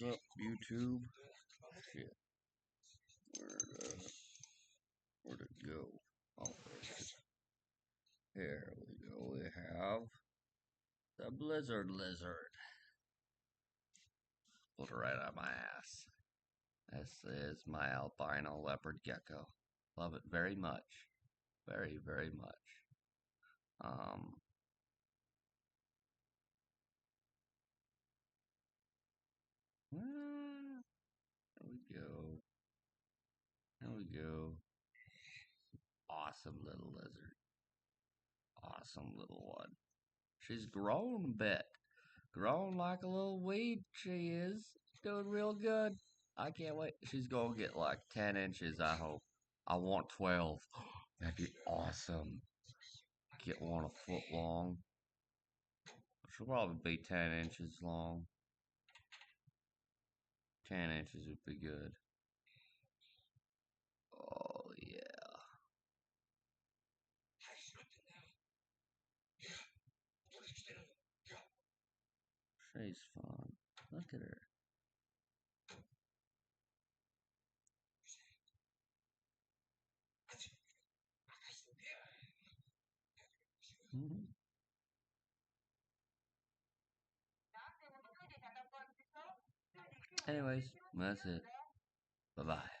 What's up, YouTube? Shit, where'd it go? Oh, here we go. We have the Blizzard Lizard. Pulled it right out of my ass. This is my albino leopard gecko. Love it very much. Very, very much. There we go. There we go. Awesome little lizard. Awesome little one. She's grown a bit. Grown like a little weed, she is. Doing real good. I can't wait. She's gonna get like 10 inches, I hope. I want 12. That'd be awesome. Get one a foot long. She'll probably be 10 inches long. 10 inches would be good. Oh, yeah. She's fun. Look at her. Anyways, that's it. Bye-bye.